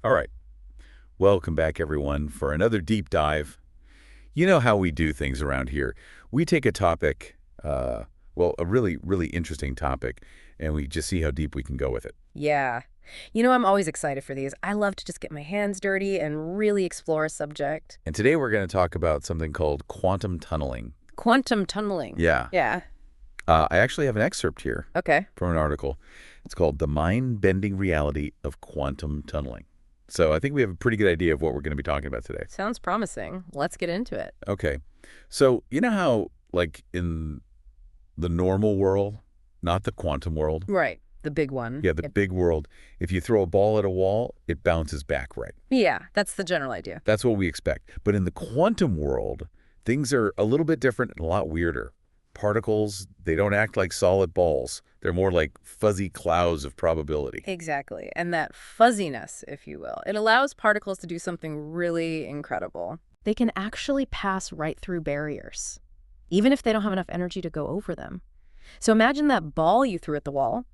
All right. Welcome back, everyone, for another deep dive. You know how we do things around here. We take a topic, a really, really interesting topic, and we just see how deep we can go with it. Yeah. I'm always excited for these. I love to just get my hands dirty and really explore a subject. And today we're going to talk about something called quantum tunneling. Quantum tunneling. Yeah. Yeah. I actually have an excerpt here Okay. from an article. It's called The Mind-Bending Reality of Quantum Tunneling. So I think we have a pretty good idea of what we're going to be talking about today. Sounds promising. Let's get into it. Okay. So you know how, like, in the normal world, not the quantum world, Right. The big one. yeah, the big world, if you throw a ball at a wall, it bounces back, right? Yeah, that's the general idea. That's what we expect. But in the quantum world, things are a little bit different and a lot weirder. Particles, they don't act like solid balls. They're more like fuzzy clouds of probability. Exactly. And that fuzziness, if you will, it allows particles to do something really incredible. They can actually pass right through barriers, even if they don't have enough energy to go over them. So imagine that ball you threw at the wall.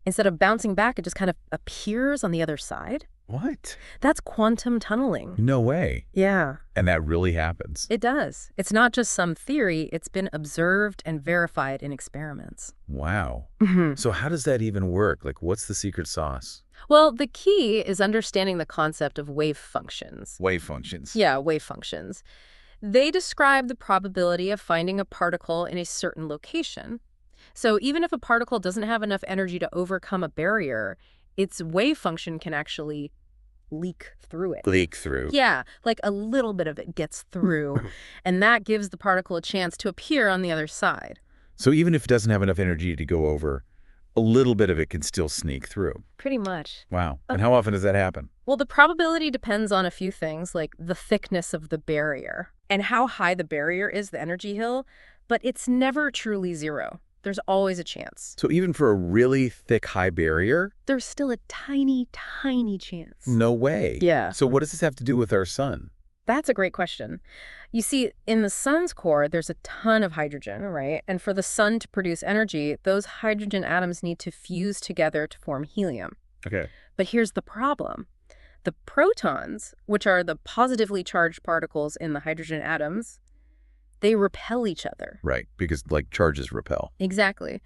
Instead of bouncing back, it just kind of appears on the other side. What? That's quantum tunneling. No way. Yeah, And that really happens. it does. It's not just some theory. It's been observed and verified in experiments. Wow. Mhm. So how does that even work? Like, what's the secret sauce? Well, the key is understanding the concept of wave functions. Wave functions. Yeah, wave functions. They describe the probability of finding a particle in a certain location. So even if a particle doesn't have enough energy to overcome a barrier, its wave function can actually leak through it. Leak through. Yeah, like a little bit of it gets through, and that gives the particle a chance to appear on the other side. So even if it doesn't have enough energy to go over, a little bit of it can still sneak through. Pretty much. Wow. And how often does that happen? Well, the probability depends on a few things, like the thickness of the barrier and how high the barrier is, the energy hill, but it's never truly zero. There's always a chance. So even for a really thick, high barrier? There's still a tiny, tiny chance. No way. Yeah. So what does this have to do with our sun? That's a great question. You see, in the sun's core, there's a ton of hydrogen, right? And for the sun to produce energy, those hydrogen atoms need to fuse together to form helium. Okay. But here's the problem. The protons, which are the positively charged particles in the hydrogen atoms, they repel each other. Right. Because, like, charges repel. Exactly.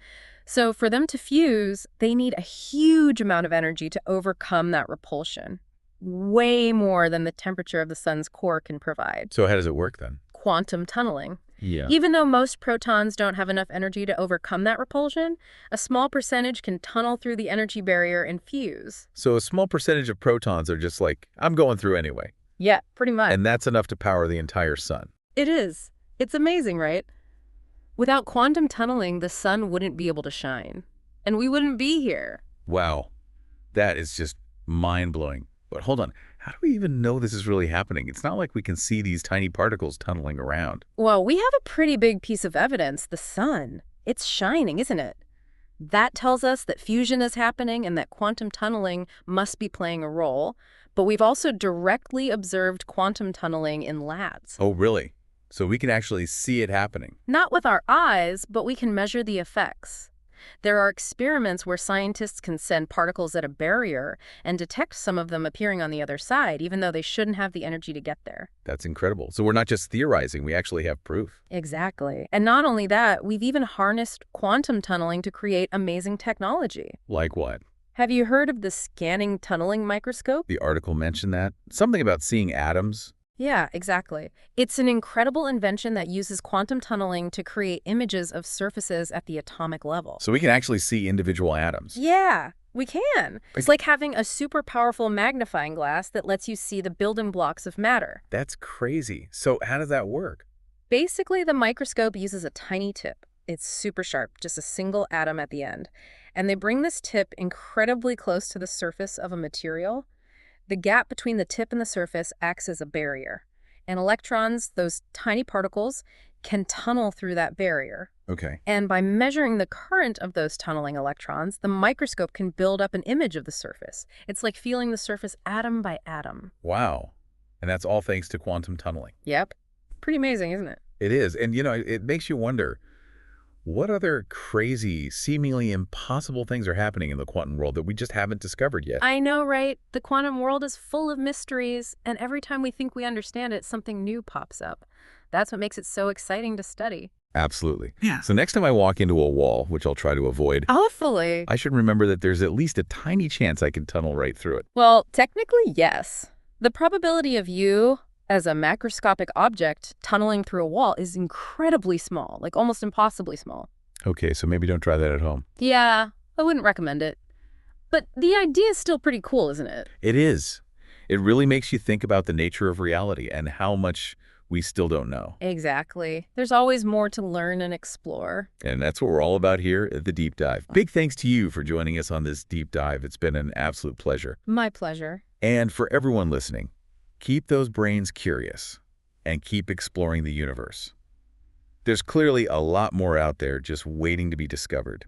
So for them to fuse, they need a huge amount of energy to overcome that repulsion. Way more than the temperature of the sun's core can provide. So how does it work then? Quantum tunneling. Yeah. Even though most protons don't have enough energy to overcome that repulsion, a small percentage can tunnel through the energy barrier and fuse. So a small percentage of protons are just like, I'm going through anyway. Yeah, pretty much. And that's enough to power the entire sun. It is. It's amazing, right? Without quantum tunneling, the sun wouldn't be able to shine. And we wouldn't be here. Wow. That is just mind-blowing. But hold on. How do we even know this is really happening? It's not like we can see these tiny particles tunneling around. Well, we have a pretty big piece of evidence, the sun. It's shining, isn't it? That tells us that fusion is happening and that quantum tunneling must be playing a role. But we've also directly observed quantum tunneling in labs. Oh, really? So we can actually see it happening. Not with our eyes, but we can measure the effects. There are experiments where scientists can send particles at a barrier and detect some of them appearing on the other side, even though they shouldn't have the energy to get there. That's incredible. So we're not just theorizing, we actually have proof. Exactly. And not only that, we've even harnessed quantum tunneling to create amazing technology. Like what? Have you heard of the scanning tunneling microscope? The article mentioned that. Something about seeing atoms. Yeah, exactly. It's an incredible invention that uses quantum tunneling to create images of surfaces at the atomic level. So we can actually see individual atoms. Yeah, we can. It's like having a super powerful magnifying glass that lets you see the building blocks of matter. That's crazy. So how does that work? Basically, the microscope uses a tiny tip. It's super sharp, just a single atom at the end. And they bring this tip incredibly close to the surface of a material. The gap between the tip and the surface acts as a barrier. And electrons, those tiny particles, can tunnel through that barrier. Okay. And by measuring the current of those tunneling electrons, the microscope can build up an image of the surface. It's like feeling the surface atom by atom. Wow. And that's all thanks to quantum tunneling. Yep. Pretty amazing, isn't it? It is. And, you know, it makes you wonder, What other crazy, seemingly impossible things are happening in the quantum world that we just haven't discovered yet? I know, right? The quantum world is full of mysteries, and every time we think we understand it, something new pops up. That's what makes it so exciting to study. Absolutely. Yeah. So next time I walk into a wall, which I'll try to avoid, Hopefully. I should remember that there's at least a tiny chance I can tunnel right through it. Well, technically, yes. The probability of you, as a macroscopic object, tunneling through a wall is incredibly small, like almost impossibly small. Okay, so maybe don't try that at home. Yeah, I wouldn't recommend it. But the idea is still pretty cool, isn't it? It is. It really makes you think about the nature of reality and how much we still don't know. Exactly. There's always more to learn and explore. And that's what we're all about here at The Deep Dive. Big thanks to you for joining us on this deep dive. It's been an absolute pleasure. My pleasure. And for everyone listening, keep those brains curious and keep exploring the universe. There's clearly a lot more out there just waiting to be discovered.